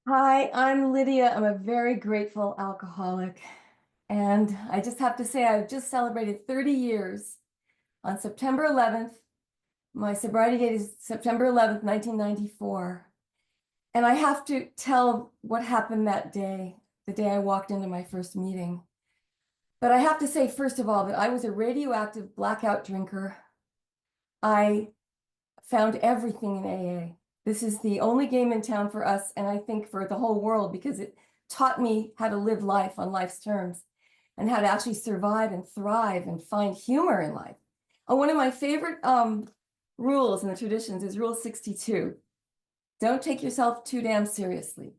Hi, I'm Lydia. I'm a very grateful alcoholic. And I just have to say, I've just celebrated 30 years on September 11th. My sobriety date is September 11th, 1994. And I have to tell what happened that day, the day I walked into my first meeting. But I have to say, first of all, that I was a radioactive blackout drinker. I found everything in AA. This is the only game in town for us, and I think for the whole world, because it taught me how to live life on life's terms and how to actually survive and thrive and find humor in life. One of my favorite rules in the traditions is Rule 62. Don't take yourself too damn seriously.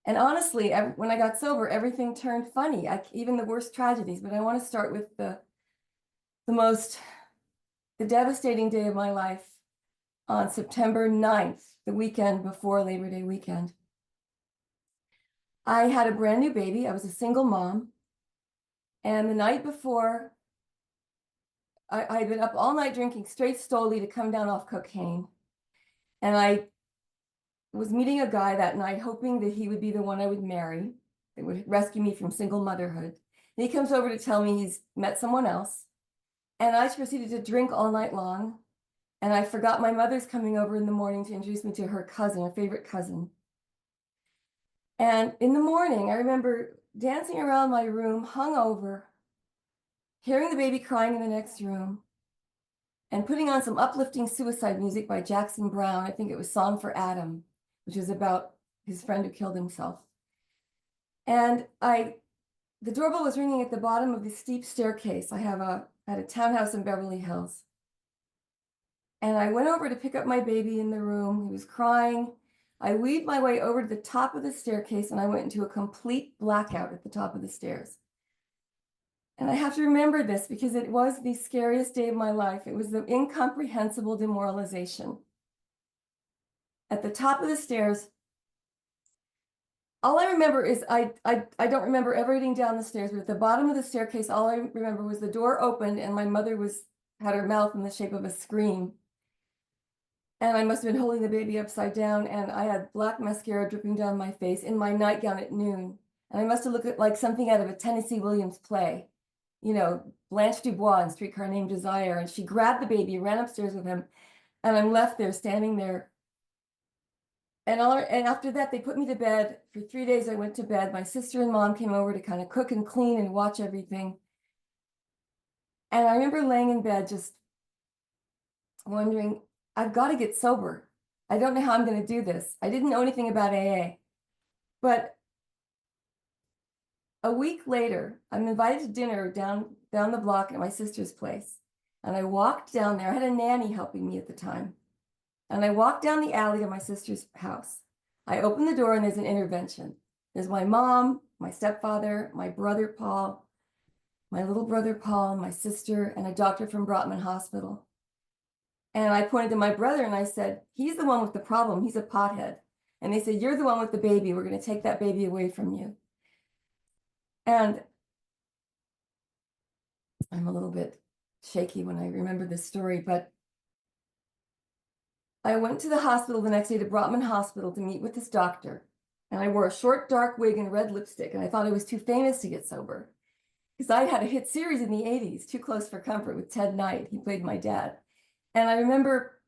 And honestly, when I got sober, everything turned funny, even the worst tragedies. But I want to start with the devastating day of my life on September 9th, the weekend before Labor Day weekend. I had a brand new baby. I was a single mom. And the night before, I had been up all night drinking straight Stoli to come down off cocaine. And I was meeting a guy that night, hoping that he would be the one I would marry, that would rescue me from single motherhood. And he comes over to tell me he's met someone else. And I proceeded to drink all night long. And I forgot my mother's coming over in the morning to introduce me to her cousin, her favorite cousin. And in the morning, I remember dancing around my room, hungover, hearing the baby crying in the next room, and putting on some uplifting suicide music by Jackson Browne. I think it was Song for Adam, which is about his friend who killed himself. And the doorbell was ringing at the bottom of the steep staircase. I had a townhouse in Beverly Hills. And I went over to pick up my baby in the room. He was crying. I weaved my way over to the top of the staircase and I went into a complete blackout at the top of the stairs. And I have to remember this because it was the scariest day of my life. It was the incomprehensible demoralization. At the top of the stairs, all I remember is I don't remember ever getting down the stairs, but at the bottom of the staircase, all I remember was the door opened and my mother had her mouth in the shape of a scream. And I must have been holding the baby upside down, and I had black mascara dripping down my face in my nightgown at noon. And I must have looked like something out of a Tennessee Williams play, Blanche Dubois in Streetcar Named Desire. And she grabbed the baby, ran upstairs with him, and I'm left there, standing there. And after that, they put me to bed. For 3 days, I went to bed. My sister and mom came over to kind of cook and clean and watch everything. And I remember laying in bed just wondering, I've got to get sober. I don't know how I'm going to do this. I didn't know anything about AA. But a week later, I'm invited to dinner down the block at my sister's place. And I walked down there. I had a nanny helping me at the time. And I walked down the alley to my sister's house. I opened the door and there's an intervention. There's my mom, my stepfather, my brother Paul, my little brother Paul, my sister, and a doctor from Brotman Hospital. And I pointed to my brother and I said, he's the one with the problem. He's a pothead. And they said, you're the one with the baby. We're going to take that baby away from you. And I'm a little bit shaky when I remember this story, but I went to the hospital the next day, to Brotman Hospital, to meet with this doctor. And I wore a short, dark wig and red lipstick. And I thought I was too famous to get sober, because I had a hit series in the 80s, Too Close for Comfort, with Ted Knight. He played my dad. And I remember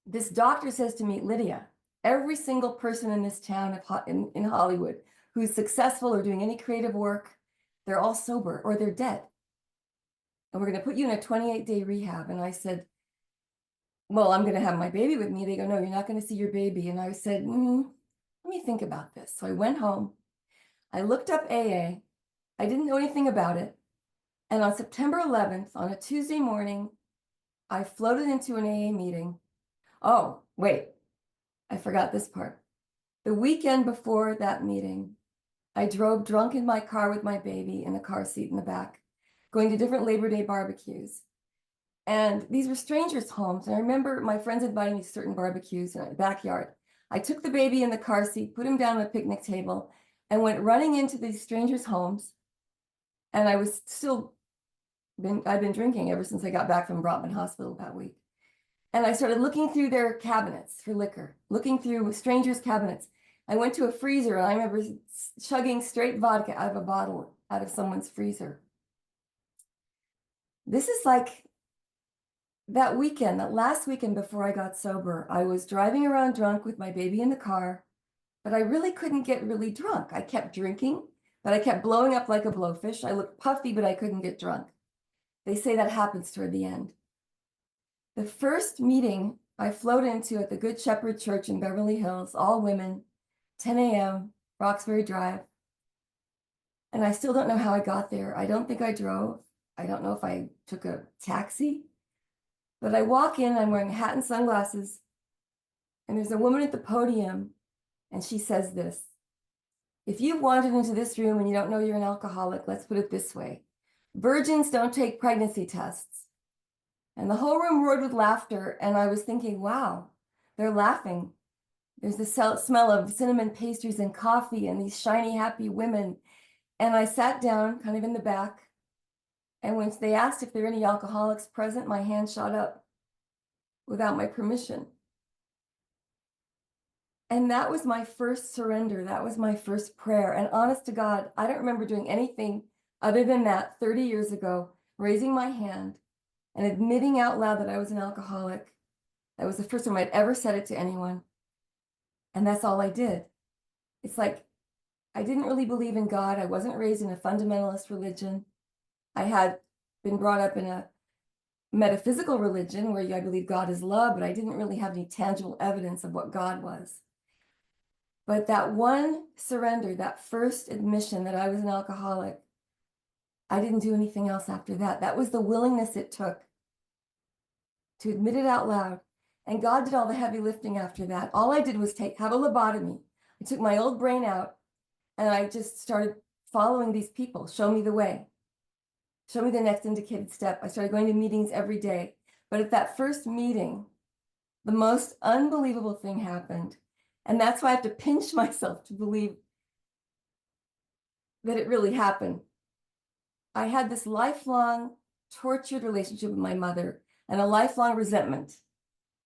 this doctor says to me, Lydia, every single person in this town in Hollywood who's successful or doing any creative work, they're all sober or they're dead. And we're going to put you in a 28-day rehab. And I said, well, I'm going to have my baby with me. They go, no, you're not going to see your baby. And I said, let me think about this. So I went home. I looked up AA. I didn't know anything about it. And on September 11th, on a Tuesday morning, I floated into an AA meeting. Oh, wait, I forgot this part. The weekend before that meeting, I drove drunk in my car with my baby in the car seat in the back, going to different Labor Day barbecues. And these were strangers' homes. And I remember my friends inviting me to certain barbecues in the backyard. I took the baby in the car seat, put him down on a picnic table, and went running into these strangers' homes. And I was I'd been drinking ever since I got back from Brotman Hospital that week. And I started looking through their cabinets for liquor, looking through strangers' cabinets. I went to a freezer and I remember chugging straight vodka out of a bottle out of someone's freezer. This is like that weekend, that last weekend before I got sober. I was driving around drunk with my baby in the car, but I really couldn't get really drunk. I kept drinking, but I kept blowing up like a blowfish. I looked puffy, but I couldn't get drunk. They say that happens toward the end. The first meeting I float into at the Good Shepherd Church in Beverly Hills, all women, 10 a.m., Roxbury Drive. And I still don't know how I got there. I don't think I drove. I don't know if I took a taxi. But I walk in, I'm wearing a hat and sunglasses, and there's a woman at the podium, and she says this: if you've wandered into this room and you don't know you're an alcoholic, let's put it this way. Virgins don't take pregnancy tests. And the whole room roared with laughter, and I was thinking, wow, they're laughing. There's the smell of cinnamon pastries and coffee and these shiny, happy women. And I sat down kind of in the back, and when they asked if there were any alcoholics present, my hand shot up without my permission. And that was my first surrender. That was my first prayer. And honest to God, I don't remember doing anything other than that 30 years ago, raising my hand and admitting out loud that I was an alcoholic. That was the first time I'd ever said it to anyone. And that's all I did. It's like, I didn't really believe in God. I wasn't raised in a fundamentalist religion. I had been brought up in a metaphysical religion where I believe God is love, but I didn't really have any tangible evidence of what God was. But that one surrender, that first admission that I was an alcoholic, I didn't do anything else after that. That was the willingness it took to admit it out loud. And God did all the heavy lifting after that. All I did was have a lobotomy. I took my old brain out and I just started following these people. Show me the way. Show me the next indicated step. I started going to meetings every day. But at that first meeting, the most unbelievable thing happened. And that's why I have to pinch myself to believe that it really happened. I had this lifelong tortured relationship with my mother and a lifelong resentment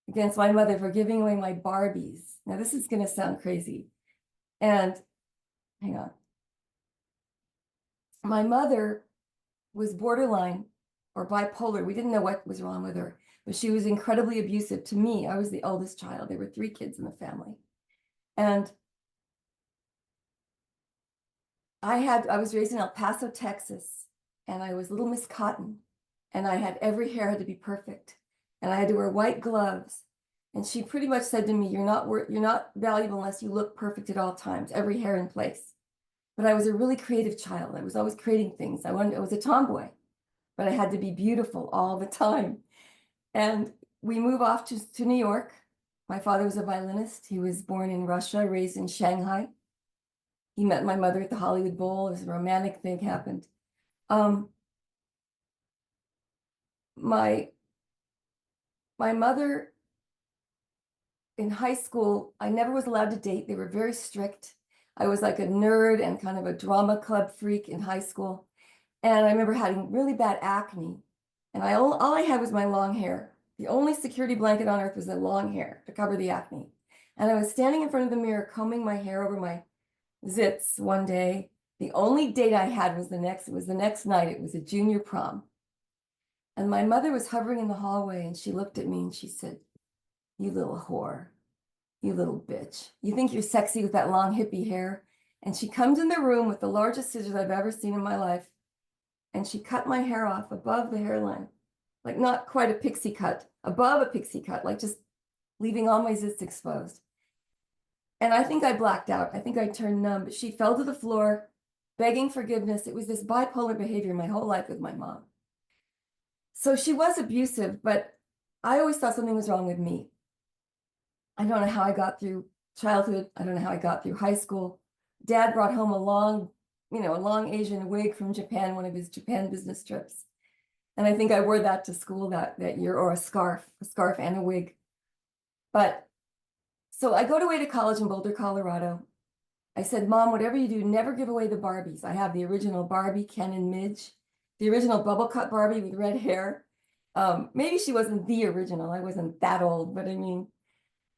against my mother for giving away my Barbies. Now, this is going to sound crazy. And hang on. My mother was borderline or bipolar. We didn't know what was wrong with her, but she was incredibly abusive to me. I was the oldest child. There were 3 kids in the family. And I was raised in El Paso, Texas, and I was Little Miss Cotton, and I had every hair had to be perfect, and I had to wear white gloves. And she pretty much said to me, you're not valuable unless you look perfect at all times, every hair in place. But I was a really creative child. I was always creating things. I was a tomboy, but I had to be beautiful all the time. And we moved off to New York. My father was a violinist. He was born in Russia, raised in Shanghai. He met my mother at the Hollywood Bowl. It was a romantic thing happened. My mother, in high school, I never was allowed to date. They were very strict. I was like a nerd and kind of a drama club freak in high school. And I remember having really bad acne. And all I had was my long hair. The only security blanket on earth was the long hair to cover the acne. And I was standing in front of the mirror, combing my hair over my zits one day. The only date I had was the next night. It was a junior prom. And my mother was hovering in the hallway, and she looked at me and she said, you little whore, you little bitch. You think you're sexy with that long hippie hair? And she comes in the room with the largest scissors I've ever seen in my life. And she cut my hair off above the hairline, like not quite a pixie cut, above a pixie cut, like just leaving all my zits exposed. And I think I blacked out. I think I turned numb, but she fell to the floor, begging forgiveness. It was this bipolar behavior my whole life with my mom. So she was abusive, but I always thought something was wrong with me. I don't know how I got through childhood. I don't know how I got through high school. Dad brought home a long Asian wig from Japan, one of his Japan business trips. And I think I wore that to school that year, or a scarf and a wig. But so I go away to college in Boulder, Colorado. I said, Mom, whatever you do, never give away the Barbies. I have the original Barbie, Ken and Midge, the original bubble cut Barbie with red hair. Maybe she wasn't the original. I wasn't that old, but I mean,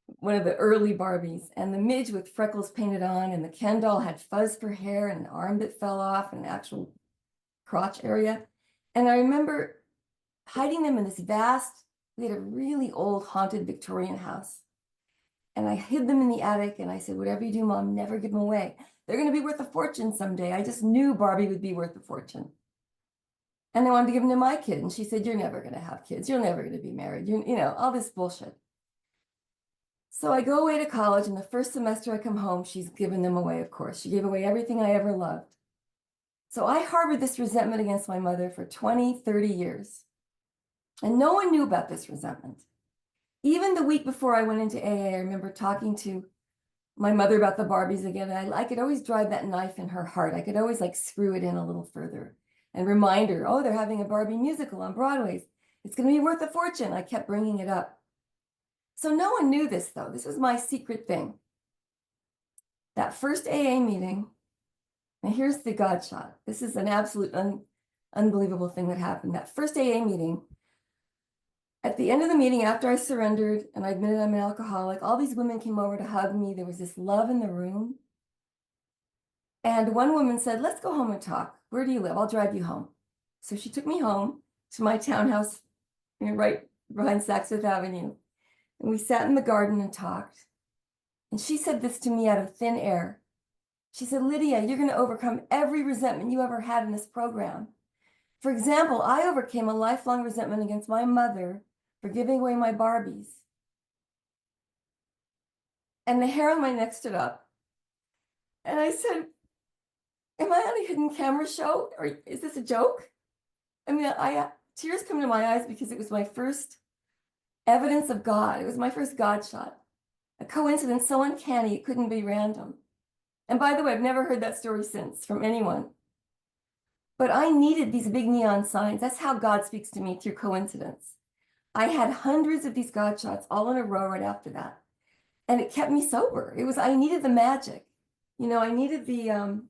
one of the early Barbies, and the Midge with freckles painted on, and the Ken doll had fuzz for hair and an arm that fell off and an actual crotch area. And I remember hiding them in this we had a really old haunted Victorian house. And I hid them in the attic and I said, whatever you do, Mom, never give them away. They're going to be worth a fortune someday. I just knew Barbie would be worth a fortune. And I wanted to give them to my kid. And she said, you're never going to have kids. You're never going to be married. You know, all this bullshit. So I go away to college, and the first semester I come home, she's given them away, of course. She gave away everything I ever loved. So I harbored this resentment against my mother for 20, 30 years. And no one knew about this resentment. Even the week before I went into AA, I remember talking to my mother about the Barbies again. And I could always drive that knife in her heart. I could always like screw it in a little further and remind her, oh, they're having a Barbie musical on Broadway. It's going to be worth a fortune. I kept bringing it up. So no one knew this, though. This was my secret thing. That first AA meeting, and here's the God shot. This is an absolute unbelievable thing that happened. That first AA meeting, at the end of the meeting, after I surrendered and I admitted I'm an alcoholic, all these women came over to hug me. There was this love in the room. And one woman said, let's go home and talk. Where do you live? I'll drive you home. So she took me home to my townhouse, right behind Saks Fifth Avenue. And we sat in the garden and talked. And she said this to me out of thin air. She said, Lydia, you're going to overcome every resentment you ever had in this program. For example, I overcame a lifelong resentment against my mother for giving away my Barbies. And the hair on my neck stood up. And I said, am I on a hidden camera show? Or is this a joke? I mean, tears come to my eyes because it was my first evidence of God. It was my first God shot. A coincidence so uncanny it couldn't be random. And by the way, I've never heard that story since from anyone. But I needed these big neon signs. That's how God speaks to me, through coincidence. I had hundreds of these God shots all in a row right after that. And it kept me sober. I needed the magic. You know, I needed the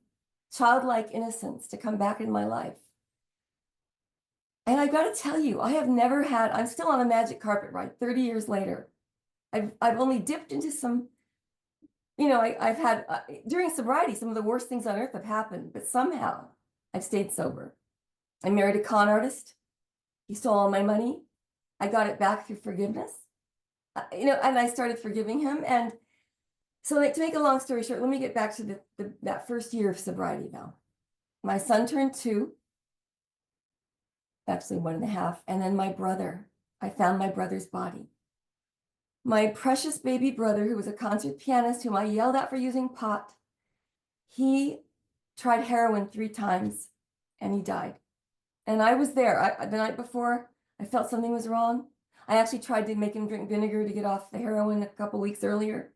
childlike innocence to come back in my life. And I got to tell you, I'm still on a magic carpet ride 30 years later. I've only dipped into some, you know, I've had, during sobriety, some of the worst things on earth have happened, but somehow I've stayed sober. I married a con artist. He stole all my money. I got it back through forgiveness, you know, and I started forgiving him. And so, like, to make a long story short, let me get back to that first year of sobriety now. My son turned 2, actually 1.5, and then my brother. I found my brother's body. My precious baby brother, who was a concert pianist whom I yelled at for using pot, he tried heroin 3 times and he died. And I was there. The night before, I felt something was wrong. I actually tried to make him drink vinegar to get off the heroin a couple weeks earlier.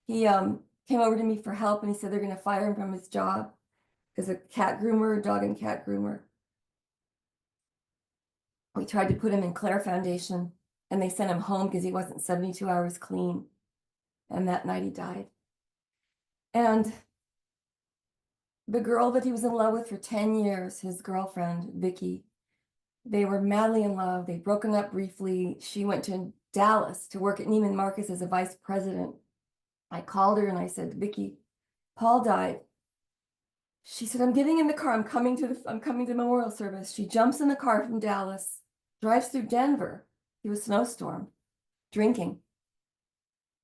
He came over to me for help, and he said they're going to fire him from his job as a cat groomer, dog and cat groomer. We tried to put him in Claire Foundation, and they sent him home because he wasn't 72 hours clean. And that night he died. And the girl that he was in love with for 10 years, his girlfriend, Vicky, they were madly in love. They'd broken up briefly. She went to Dallas to work at Neiman Marcus as a vice president. I called her and I said, Vicky, Paul died. She said, I'm getting in the car. I'm coming to the memorial service. She jumps in the car from Dallas, drives through Denver. It was a snowstorm, drinking.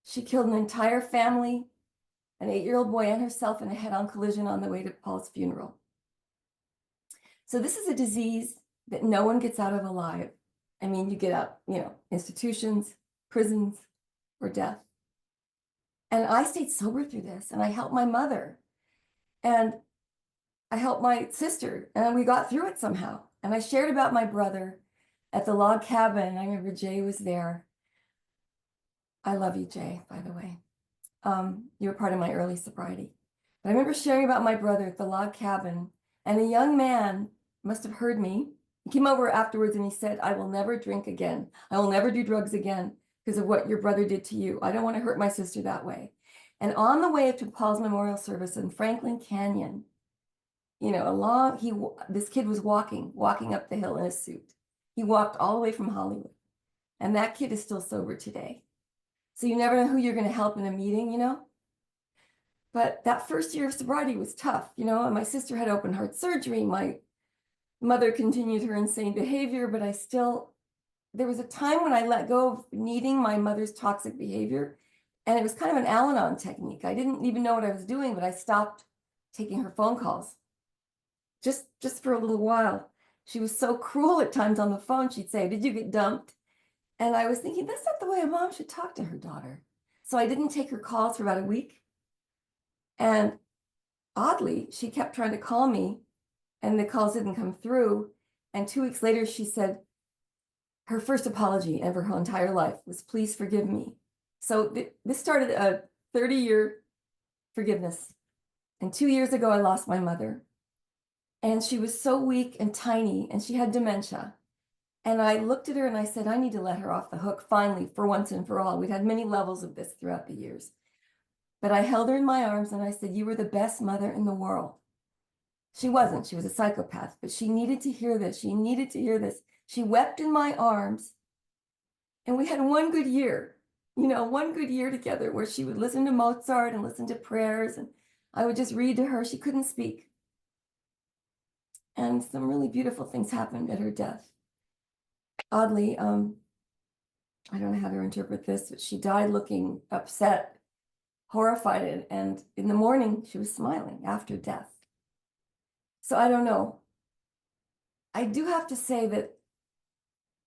She killed an entire family, an 8-year-old boy and herself, in a head-on collision on the way to Paul's funeral. So this is a disease that no one gets out of alive. I mean, you get out, you know, institutions, prisons, or death. And I stayed sober through this, and I helped my mother, and I helped my sister, and we got through it somehow. And I shared about my brother at the log cabin. I remember Jay was there. I love you, Jay, by the way. You were part of my early sobriety. But I remember sharing about my brother at the log cabin, and a young man must have heard me. He came over afterwards and he said, I will never drink again. I will never do drugs again because of what your brother did to you. I don't want to hurt my sister that way. And on the way to Paul's memorial service in Franklin Canyon, you know, this kid was walking up the hill in a suit. He walked all the way from Hollywood. And that kid is still sober today. So you never know who you're going to help in a meeting, you know? But that first year of sobriety was tough, you know, and my sister had open heart surgery. My mother continued her insane behavior, but there was a time when I let go of needing my mother's toxic behavior. And it was kind of an Al-Anon technique. I didn't even know what I was doing, but I stopped taking her phone calls just for a little while. She was so cruel at times on the phone. She'd say, "Did you get dumped?" And I was thinking, that's not the way a mom should talk to her daughter. So I didn't take her calls for about a week. And oddly, she kept trying to call me and the calls didn't come through. And 2 weeks later, she said her first apology of her whole entire life was, "Please forgive me." So this started a 30-year forgiveness. And 2 years ago, I lost my mother. And she was so weak and tiny, and she had dementia. And I looked at her and I said, I need to let her off the hook finally, for once and for all. We'd had many levels of this throughout the years. But I held her in my arms and I said, "You were the best mother in the world." She wasn't. She was a psychopath, but she needed to hear this. She needed to hear this. She wept in my arms. And we had one good year, you know, one good year together where she would listen to Mozart and listen to prayers. And I would just read to her. She couldn't speak. And some really beautiful things happened at her death. Oddly, I don't know how to interpret this, but she died looking upset, horrified, and in the morning she was smiling after death. So I don't know. I do have to say that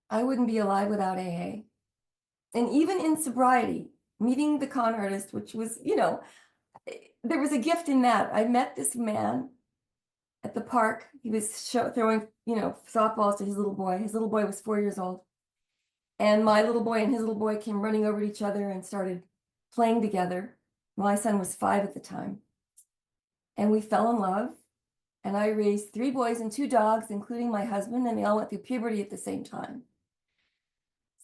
I wouldn't be alive without AA. And even in sobriety, meeting the con artist, which was, you know, there was a gift in that. I met this man at the park. He was throwing, you know, softballs to his little boy. His little boy was 4 years old. And my little boy and his little boy came running over to each other and started playing together. My son was 5 at the time. And we fell in love. And I raised 3 boys and 2 dogs, including my husband, and they all went through puberty at the same time.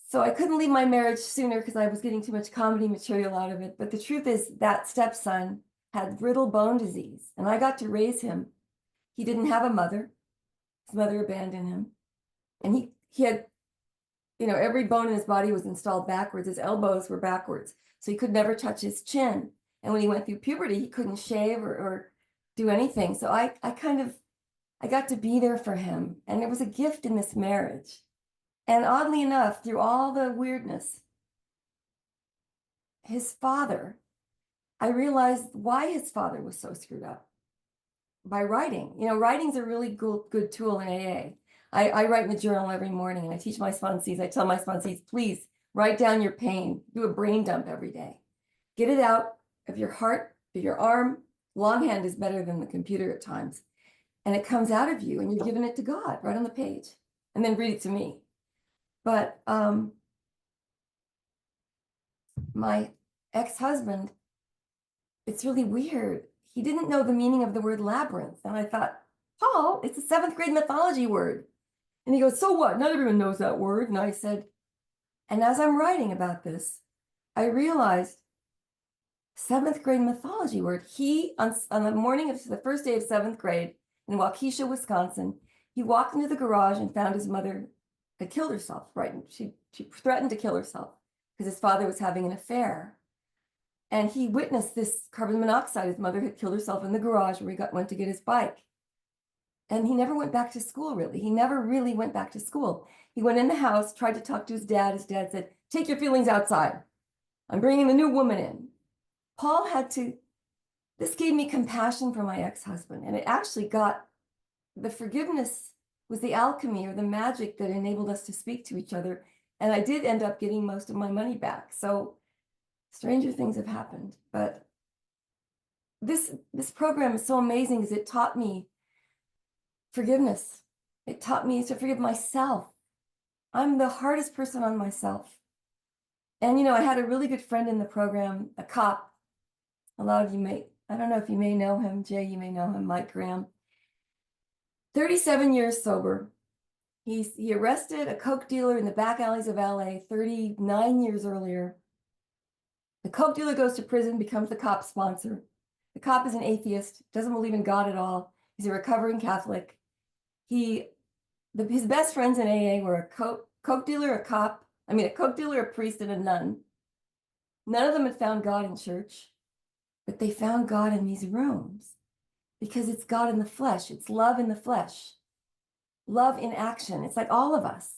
So I couldn't leave my marriage sooner because I was getting too much comedy material out of it. But the truth is that stepson had brittle bone disease, and I got to raise him. He didn't have a mother. His mother abandoned him. And he had, you know, every bone in his body was installed backwards. His elbows were backwards. So he could never touch his chin. And when he went through puberty, he couldn't shave or do anything. So I got to be there for him. And it was a gift in this marriage. And oddly enough, through all the weirdness, his father, I realized why his father was so screwed up. By writing. You know, writing's a really good tool in AA. I write in the journal every morning and I teach my sponsees, I tell my sponsees, please write down your pain, do a brain dump every day. Get it out of your heart, of your arm. Longhand is better than the computer at times. And it comes out of you and you're giving it to God right on the page. And then read it to me. But my ex-husband, it's really weird. He didn't know the meaning of the word labyrinth. And I thought, Paul, it's a 7th grade mythology word. And he goes, so what? Not everyone knows that word. And I said, and as I'm writing about this, I realized 7th grade mythology word. He, on the morning of the first day of 7th grade in Waukesha, Wisconsin, he walked into the garage and found his mother had killed herself, right? She threatened to kill herself because his father was having an affair. And he witnessed this carbon monoxide. His mother had killed herself in the garage where he went to get his bike. And he never went back to school, really. He never really went back to school. He went in the house, tried to talk to his dad. His dad said, take your feelings outside. I'm bringing the new woman in. Paul this gave me compassion for my ex-husband. And it actually the forgiveness was the alchemy or the magic that enabled us to speak to each other. And I did end up getting most of my money back. So stranger things have happened. But this program is so amazing because it taught me forgiveness. It taught me to forgive myself. I'm the hardest person on myself. And, you know, I had a really good friend in the program, a cop. A lot of you I don't know if you may know him, Jay, you may know him, Mike Graham. 37 years sober. He arrested a coke dealer in the back alleys of LA 39 years earlier. The coke dealer goes to prison, becomes the cop's sponsor. The cop is an atheist, doesn't believe in God at all. He's a recovering Catholic. His best friends in AA were a coke dealer, a priest, and a nun. None of them had found God in church, but they found God in these rooms because it's God in the flesh. It's love in the flesh, love in action. It's like all of us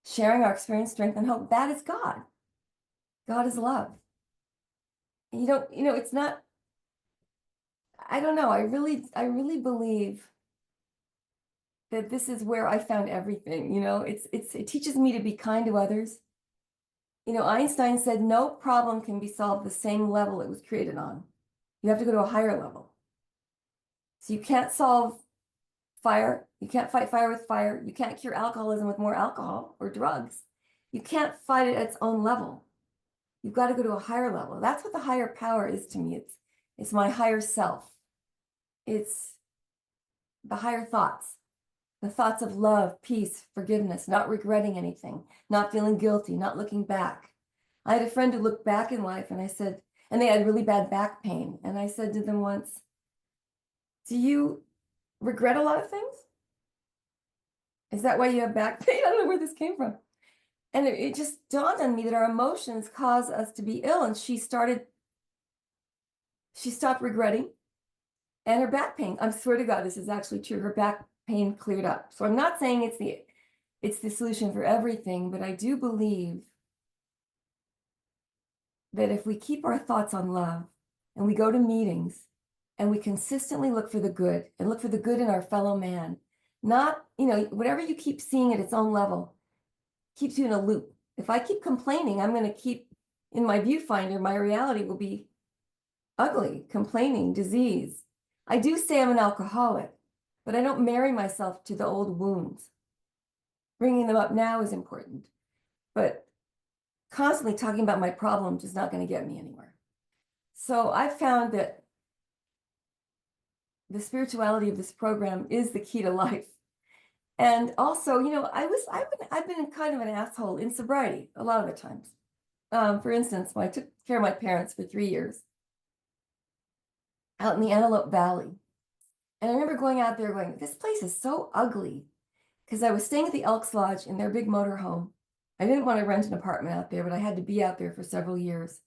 sharing our experience, strength, and hope. That is God. God is love. And it's not, I don't know. I really believe that this is where I found everything. It teaches me to be kind to others. Einstein said no problem can be solved the same level it was created on. You have to go to a higher level. So you can't solve fire. You can't fight fire with fire. You can't cure alcoholism with more alcohol or drugs. You can't fight it at its own level. You've got to go to a higher level. That's what the higher power is to me. It's my higher self. It's the higher thoughts, the thoughts of love, peace, forgiveness, not regretting anything, not feeling guilty, not looking back. I had a friend who looked back in life, and I said, and they had really bad back pain. And I said to them once, do you regret a lot of things? Is that why you have back pain? I don't know where this came from. And it just dawned on me that our emotions cause us to be ill. And she stopped regretting, and her back pain, I swear to God, this is actually true. Her back pain cleared up. So I'm not saying it's the solution for everything, but I do believe that if we keep our thoughts on love and we go to meetings and we consistently look for the good and look for the good in our fellow man, not, whatever you keep seeing at its own level keeps you in a loop. If I keep complaining, I'm going to keep in my viewfinder, my reality will be ugly, complaining, disease. I do say I'm an alcoholic, but I don't marry myself to the old wounds. Bringing them up now is important, but constantly talking about my problems is not going to get me anywhere. So I've found that the spirituality of this program is the key to life. And also, I've been kind of an asshole in sobriety a lot of the times. For instance, when I took care of my parents for 3 years out in the Antelope Valley. And I remember going out there going, this place is so ugly, because I was staying at the Elks Lodge in their big motorhome. I didn't want to rent an apartment out there, but I had to be out there for several years.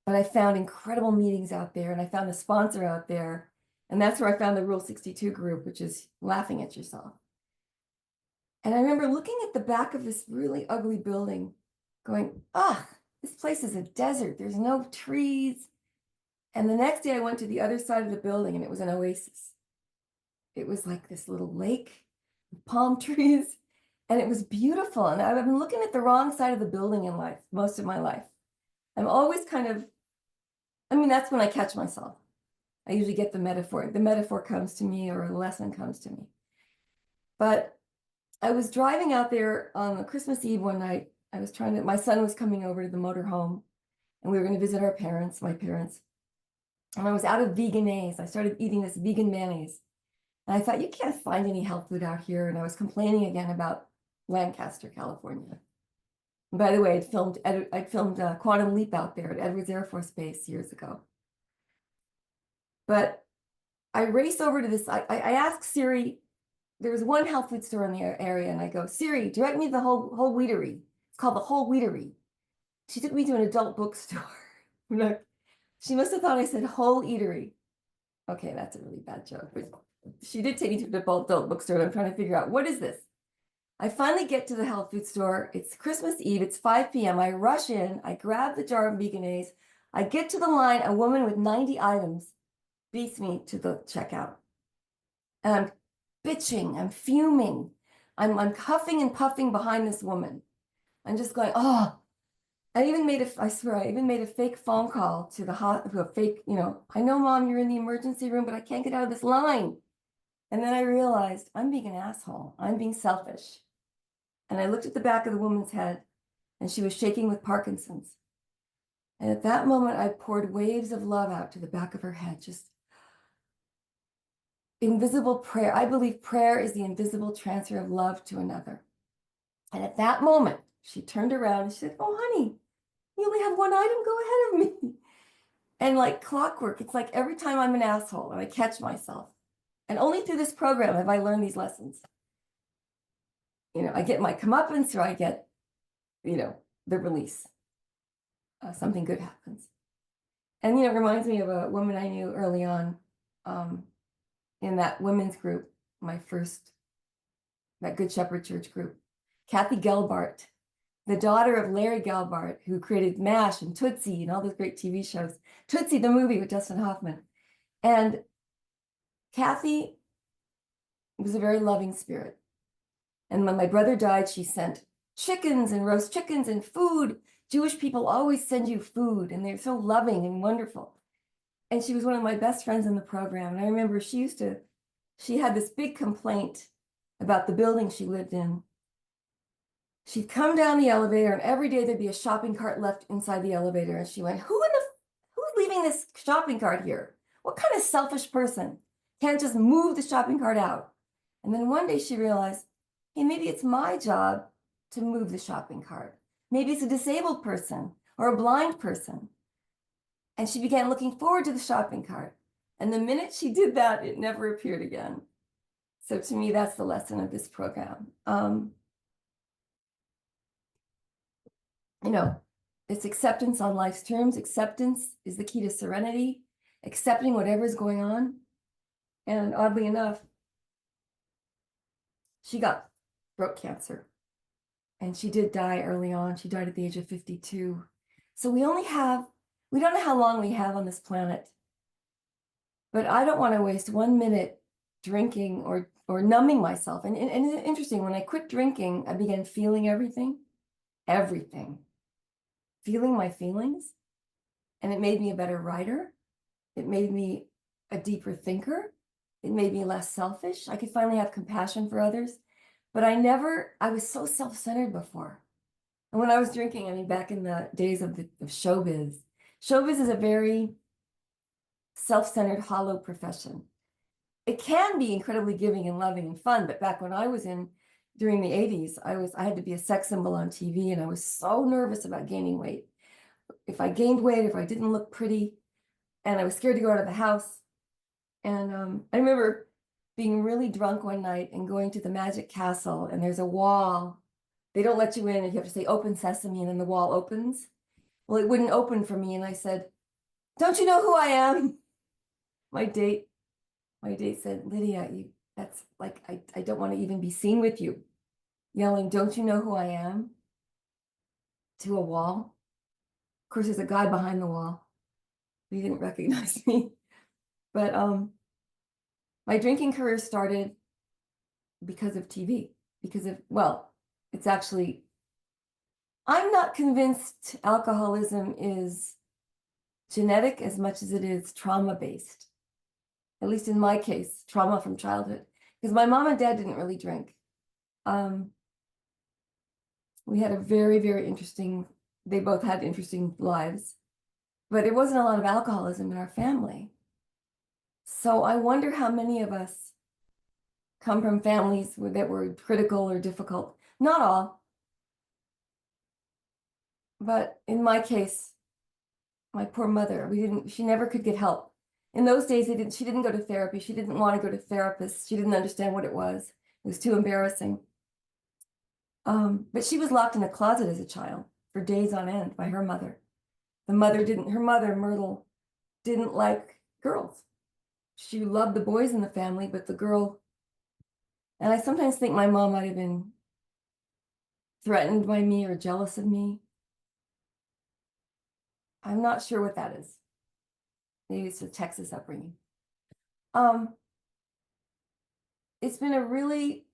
But I found incredible meetings out there, and I found a sponsor out there. And that's where I found the Rule 62 group, which is laughing at yourself. And I remember looking at the back of this really ugly building going, this place is a desert. There's no trees. And the next day I went to the other side of the building, and it was an oasis. It was like this little lake with palm trees, and it was beautiful. And I've been looking at the wrong side of the building in life most of my life. I'm always that's when I catch myself. I usually get the metaphor. The metaphor comes to me, or a lesson comes to me. But I was driving out there on Christmas Eve one night. My son was coming over to the motorhome, and we were going to visit my parents. And I was out of veganese. I started eating this vegan mayonnaise. And I thought, you can't find any health food out here. And I was complaining again about Lancaster, California. And by the way, I'd filmed Quantum Leap out there at Edwards Air Force Base years ago. But I race over to this. I asked Siri, there was one health food store in the area, and I go, Siri, direct me to the Whole Wheatery. It's called the Whole Wheatery. She took me to an adult bookstore. She must have thought I said Whole Eatery. Okay, that's a really bad joke. But she did take me to an adult bookstore, and I'm trying to figure out, what is this? I finally get to the health food store. It's Christmas Eve. It's 5 p.m. I rush in. I grab the jar of veganese. I get to the line. A woman with 90 items beats me to the checkout. And I'm bitching. I'm fuming. I'm huffing and puffing behind this woman. I'm just going, I even made a fake phone call to a fake, I know, Mom, you're in the emergency room, but I can't get out of this line. And then I realized I'm being an asshole. I'm being selfish. And I looked at the back of the woman's head, and she was shaking with Parkinson's. And at that moment, I poured waves of love out to the back of her head, just invisible prayer. I believe prayer is the invisible transfer of love to another. And at that moment, she turned around and she said, oh, honey, you only have one item, go ahead of me. And like clockwork, it's like every time I'm an asshole and I catch myself. And only through this program have I learned these lessons. I get my comeuppance, or I get, the release. something good happens. And, it reminds me of a woman I knew early on in that women's group, that Good Shepherd Church group, Kathy Gelbart, the daughter of Larry Gelbart, who created MASH and Tootsie and all those great TV shows. Tootsie, the movie with Dustin Hoffman. And Kathy was a very loving spirit. And when my brother died, she sent chickens and roast chickens and food. Jewish people always send you food, and they're so loving and wonderful. And she was one of my best friends in the program. And I remember she had this big complaint about the building she lived in. She'd come down the elevator, and every day there'd be a shopping cart left inside the elevator. And she went, who's leaving this shopping cart here? What kind of selfish person can't just move the shopping cart out? And then one day she realized, hey, maybe it's my job to move the shopping cart. Maybe it's a disabled person or a blind person. And she began looking forward to the shopping cart. And the minute she did that, it never appeared again. So to me, that's the lesson of this program. It's acceptance on life's terms. Acceptance is the key to serenity, accepting whatever is going on. And oddly enough, she got throat cancer. And she did die early on. She died at the age of 52. So we don't know how long we have on this planet. But I don't want to waste 1 minute drinking or numbing myself. And it's interesting, when I quit drinking, I began feeling everything. Feeling my feelings. And it made me a better writer. It made me a deeper thinker. It made me less selfish. I could finally have compassion for others. But I was so self-centered before. And when I was drinking, back in the days of showbiz is a very self-centered, hollow profession. It can be incredibly giving and loving and fun, but back when I was during the 80s, I had to be a sex symbol on TV, and I was so nervous about gaining weight. If I gained weight, if I didn't look pretty, and I was scared to go out of the house. And I remember being really drunk one night and going to the Magic Castle, and there's a wall. They don't let you in, and you have to say open sesame, and then the wall opens. Well, it wouldn't open for me, and I said, don't you know who I am? My date said, Lydia, that's like, I don't want to even be seen with you yelling, don't you know who I am? To a wall. Of course, there's a guy behind the wall. He didn't recognize me. But my drinking career started because of TV, I'm not convinced alcoholism is genetic as much as it is trauma-based. At least in my case, trauma from childhood. Because my mom and dad didn't really drink. We had a very, very interesting, they both had interesting lives. But there wasn't a lot of alcoholism in our family. So I wonder how many of us come from families that were critical or difficult. Not all. But in my case, my poor mother, she never could get help. In those days, she didn't go to therapy. She didn't want to go to therapists. She didn't understand what it was. It was too embarrassing. But she was locked in a closet as a child for days on end by her mother. Her mother, Myrtle, didn't like girls. She loved the boys in the family, but the girl, and I sometimes think my mom might have been threatened by me or jealous of me. I'm not sure what that is. Maybe it's a Texas upbringing. It's been a really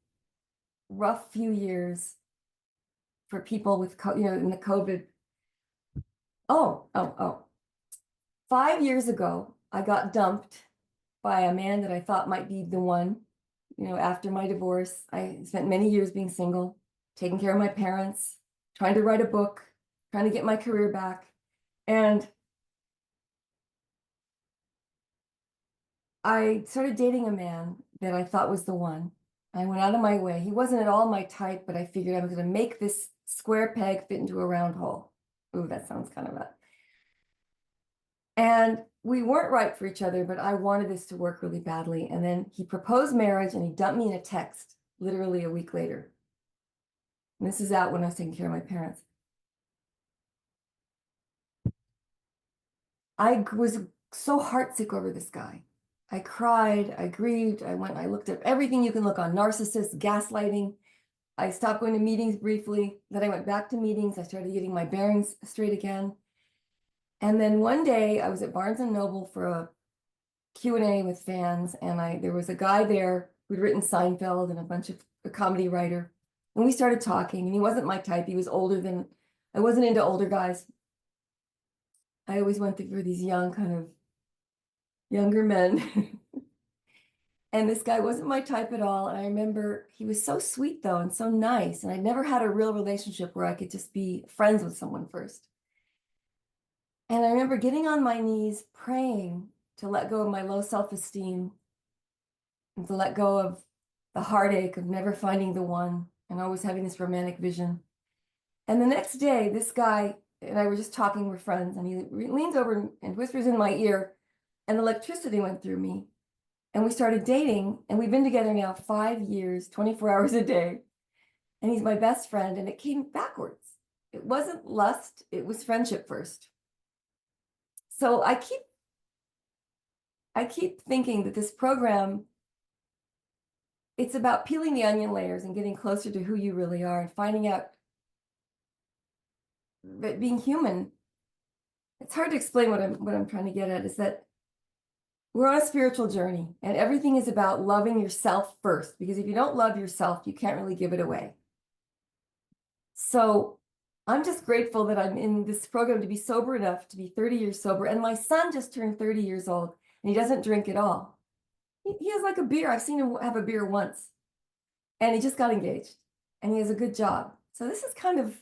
rough few years for people with, in the COVID. 5 years ago, I got dumped by a man that I thought might be the one. After my divorce, I spent many years being single, taking care of my parents, trying to write a book, trying to get my career back. And I started dating a man that I thought was the one. I went out of my way. He wasn't at all my type, but I figured I was going to make this square peg fit into a round hole. Ooh, that sounds kind of bad. And we weren't right for each other, but I wanted this to work really badly. And then he proposed marriage, and he dumped me in a text literally a week later. And this is out when I was taking care of my parents. I was so heartsick over this guy. I cried, I grieved, I looked up everything you can look on: narcissists, gaslighting. I stopped going to meetings briefly. Then I went back to meetings. I started getting my bearings straight again. And then one day I was at Barnes and Noble for a Q&A with fans, and there was a guy there who'd written Seinfeld and a comedy writer. And we started talking, and he wasn't my type. He was older than, I wasn't into older guys. I always went for these young, kind of younger men. And this guy wasn't my type at all. And I remember he was so sweet though, and so nice. And I'd never had a real relationship where I could just be friends with someone first. And I remember getting on my knees praying to let go of my low self-esteem and to let go of the heartache of never finding the one and always having this romantic vision. And the next day, this guy and I were just talking, we're friends, and he leans over and whispers in my ear, and electricity went through me. And we started dating, and we've been together now 5 years, 24 hours a day. And he's my best friend, and it came backwards. It wasn't lust, it was friendship first. So I keep thinking that this program, it's about peeling the onion layers and getting closer to who you really are and finding out that being human, it's hard to explain what I'm trying to get at, is that we're on a spiritual journey, and everything is about loving yourself first, because if you don't love yourself, you can't really give it away. So I'm just grateful that I'm in this program to be sober enough to be 30 years sober. And my son just turned 30 years old, and he doesn't drink at all. He has like a beer. I've seen him have a beer once, and he just got engaged, and he has a good job. So this is kind of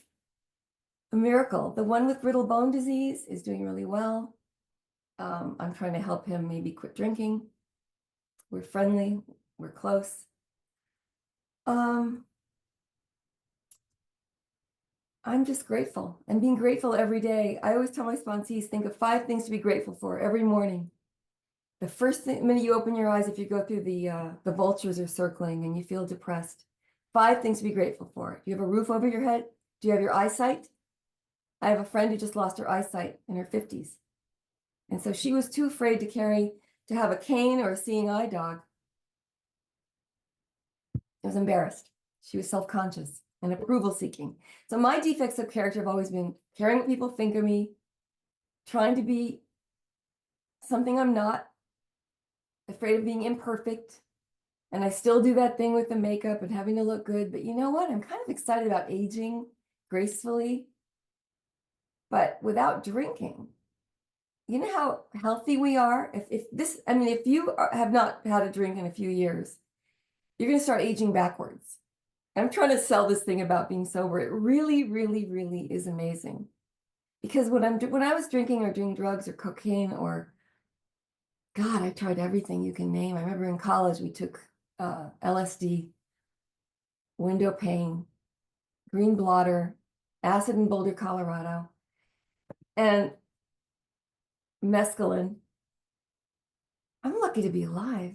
a miracle. The one with brittle bone disease is doing really well. I'm trying to help him maybe quit drinking. We're friendly, we're close. I'm just grateful, and being grateful every day. I always tell my sponsees, think of 5 things to be grateful for every morning. The first minute you open your eyes, if you go through the vultures are circling and you feel depressed, 5 things to be grateful for. Do you have a roof over your head? Do you have your eyesight? I have a friend who just lost her eyesight in her 50s. And so she was too afraid to have a cane or a seeing eye dog. I was embarrassed. She was self-conscious and approval seeking. So my defects of character have always been caring what people think of me, trying to be something I'm not, afraid of being imperfect. And I still do that thing with the makeup and having to look good. But you know what? I'm kind of excited about aging gracefully, but without drinking. You know how healthy we are? If you have not had a drink in a few years, you're going to start aging backwards. I'm trying to sell this thing about being sober. It really, really, really is amazing. Because when I was drinking or doing drugs or cocaine or, God, I tried everything you can name. I remember in college we took LSD, window pane, green blotter, acid in Boulder, Colorado, and mescaline. I'm lucky to be alive.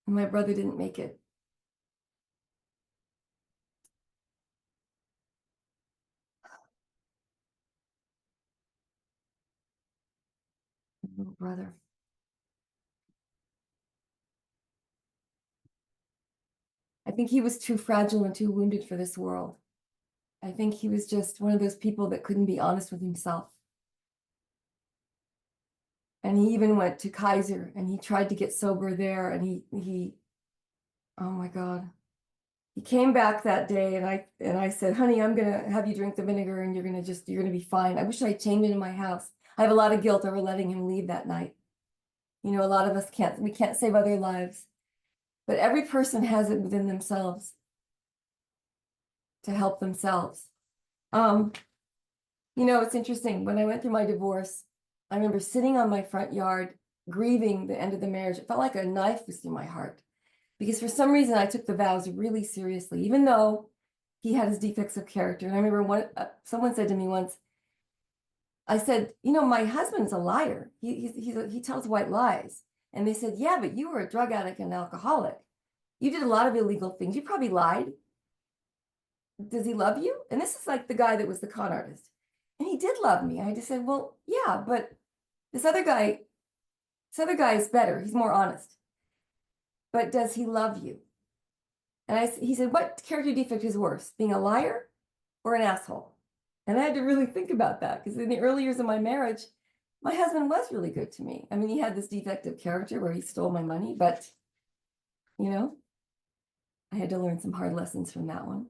And my brother didn't make it. Little brother. I think he was too fragile and too wounded for this world. I think he was just one of those people that couldn't be honest with himself. And he even went to Kaiser and he tried to get sober there, and he oh my God. He came back that day, and I said, honey, I'm gonna have you drink the vinegar and you're gonna be fine. I wish I chained him in my house. I have a lot of guilt over letting him leave that night. You know, a lot of us we can't save other lives, but every person has it within themselves to help themselves. You know, it's interesting. When I went through my divorce, I remember sitting on my front yard, grieving the end of the marriage. It felt like a knife was through my heart, because for some reason I took the vows really seriously, even though he had his defects of character. And I remember someone said to me once, I said, you know, my husband's a liar. He tells white lies. And they said, yeah, but you were a drug addict and alcoholic. You did a lot of illegal things. You probably lied. Does he love you? And this is like the guy that was the con artist. And he did love me. I just said, well, yeah, but this other guy is better. He's more honest. But does he love you? And he said, what character defect is worse, being a liar or an asshole? And I had to really think about that, because in the early years of my marriage, my husband was really good to me. I mean, he had this defective character where he stole my money, but, you know, I had to learn some hard lessons from that one.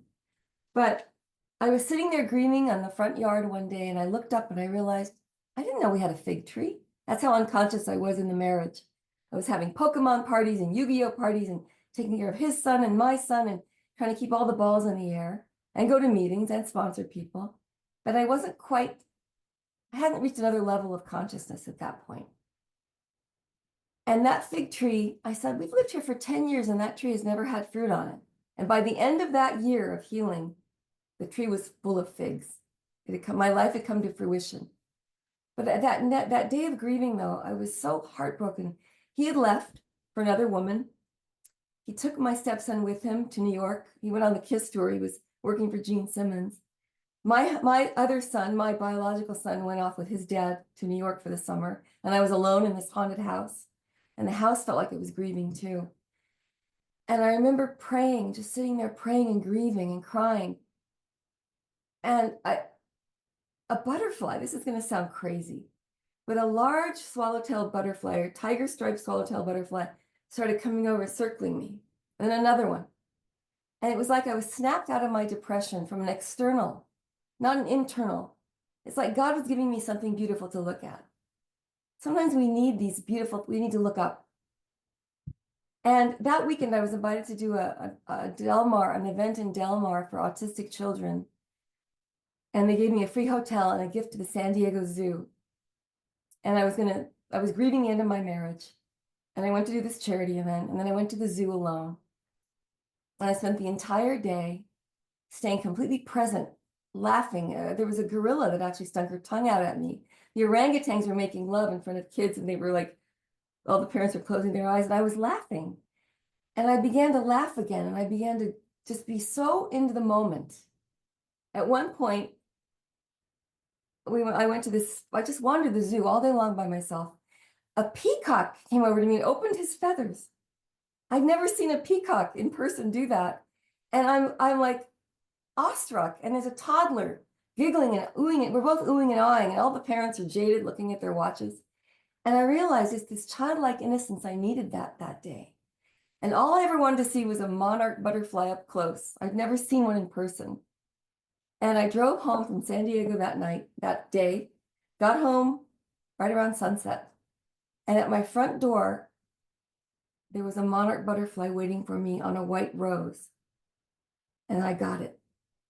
But I was sitting there grieving on the front yard one day, and I looked up and I realized I didn't know we had a fig tree. That's how unconscious I was in the marriage. I was having Pokemon parties and Yu-Gi-Oh parties and taking care of his son and my son and trying to keep all the balls in the air and go to meetings and sponsor people. But I hadn't reached another level of consciousness at that point. And that fig tree, I said, we've lived here for 10 years and that tree has never had fruit on it. And by the end of that year of healing, the tree was full of figs. My life had come to fruition. But at that day of grieving, though, I was so heartbroken. He had left for another woman. He took my stepson with him to New York. He went on the KISS tour. He was working for Gene Simmons. My other son, my biological son, went off with his dad to New York for the summer, and I was alone in this haunted house. And the house felt like it was grieving too. And I remember praying, just sitting there praying and grieving and crying. And a butterfly, this is going to sound crazy, but a large swallowtail butterfly or tiger striped swallowtail butterfly started coming over, circling me, and then another one. And it was like I was snapped out of my depression from an external, not an internal. It's like God was giving me something beautiful to look at. Sometimes we need we need to look up. And that weekend I was invited to do an event in Del Mar for autistic children. And they gave me a free hotel and a gift to the San Diego Zoo. And I was grieving the end of my marriage. And I went to do this charity event, and then I went to the zoo alone. And I spent the entire day staying completely present, laughing. There was a gorilla that actually stuck her tongue out at me. The orangutans were making love in front of kids, and they were like, all the parents were closing their eyes, and I was laughing. And I began to laugh again, and I began to just be so into the moment. At one point, I just wandered the zoo all day long by myself. A peacock came over to me and opened his feathers. I'd never seen a peacock in person do that. And I'm like awestruck. And there's a toddler giggling and oohing. We're both oohing and awing, and all the parents are jaded looking at their watches. And I realized it's this childlike innocence I needed that day. And all I ever wanted to see was a monarch butterfly up close. I'd never seen one in person. And I drove home from San Diego that day, got home right around sunset. And at my front door, there was a monarch butterfly waiting for me on a white rose. And I got it.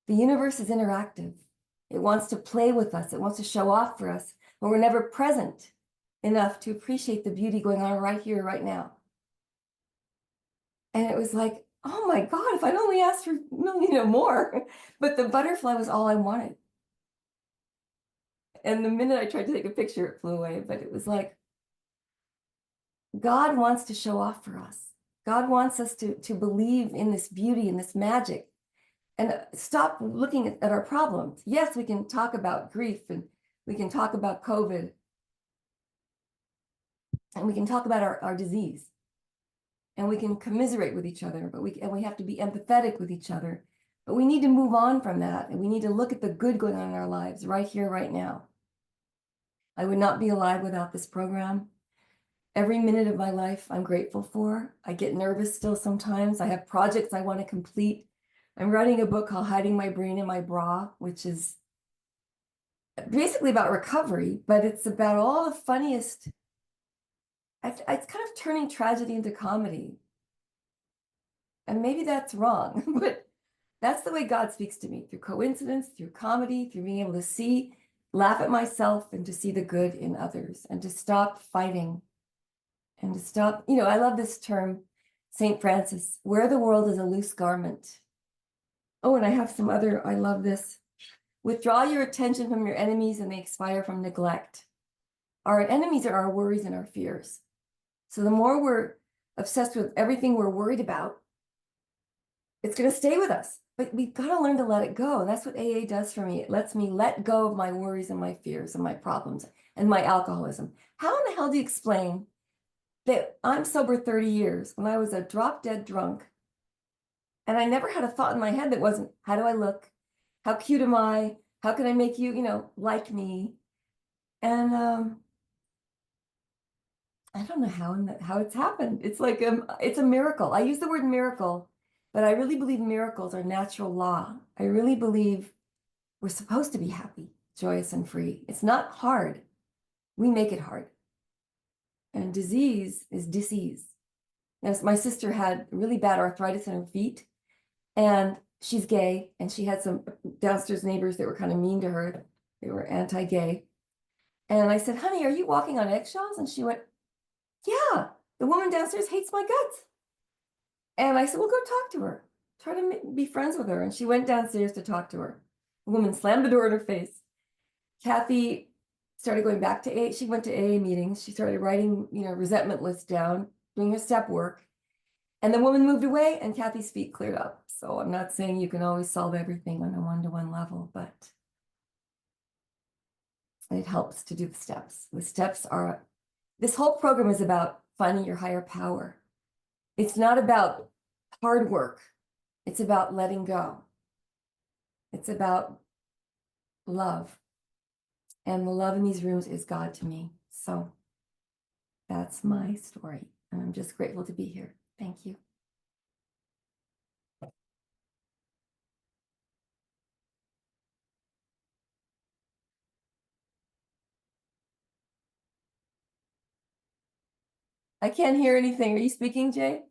The universe is interactive. It wants to play with us. It wants to show off for us, but we're never present enough to appreciate the beauty going on right here, right now. And it was like, oh my God, if I'd only asked for more. But the butterfly was all I wanted. And the minute I tried to take a picture, it flew away. But it was like, God wants to show off for us. God wants us to believe in this beauty and this magic and stop looking at our problems. Yes, we can talk about grief, and we can talk about COVID, and we can talk about our disease, and we can commiserate with each other, but we have to be empathetic with each other. But we need to move on from that, and we need to look at the good going on in our lives right here, right now. I would not be alive without this program. Every minute of my life I'm grateful for. I get nervous still sometimes. I have projects I want to complete. I'm writing a book called Hiding My Brain in My Bra, which is basically about recovery, but it's about all the funniest. It's kind of turning tragedy into comedy. And maybe that's wrong, but that's the way God speaks to me, through coincidence, through comedy, through being able to laugh at myself and to see the good in others and to stop fighting and to stop, I love this term, St. Francis, wear the world as a loose garment. Oh, and I have I love this. Withdraw your attention from your enemies and they expire from neglect. Our enemies are our worries and our fears. So the more we're obsessed with everything we're worried about, it's going to stay with us. but we've got to learn to let it go. And that's what AA does for me. It lets me let go of my worries and my fears and my problems and my alcoholism. How in the hell do you explain that I'm sober 30 years when I was a drop dead drunk? And I never had a thought in my head that wasn't, how do I look? How cute am I? How can I make you, like me? And I don't know how it's happened. It's like it's a miracle. I use the word miracle, but I really believe miracles are natural law. I really believe we're supposed to be happy, joyous, and free. It's not hard. We make it hard. And disease is disease. Yes, my sister had really bad arthritis in her feet, and she's gay, and she had some downstairs neighbors that were kind of mean to her. They were anti-gay. And I said, honey, are you walking on eggshells? And she went, yeah, the woman downstairs hates my guts. And I said, well, go talk to her. Try to be friends with her. And she went downstairs to talk to her. The woman slammed the door in her face. Kathy started going back to AA. She went to AA meetings. She started writing, resentment lists down, doing her step work. And the woman moved away and Kathy's feet cleared up. So I'm not saying you can always solve everything on a one-to-one level, but it helps to do the steps. The steps are, this whole program is about finding your higher power. It's not about hard work. It's about letting go. It's about love. And the love in these rooms is God to me. So that's my story. And I'm just grateful to be here. Thank you. I can't hear anything. Are you speaking, Jay?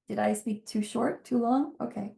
Did I speak too short, too long? Okay.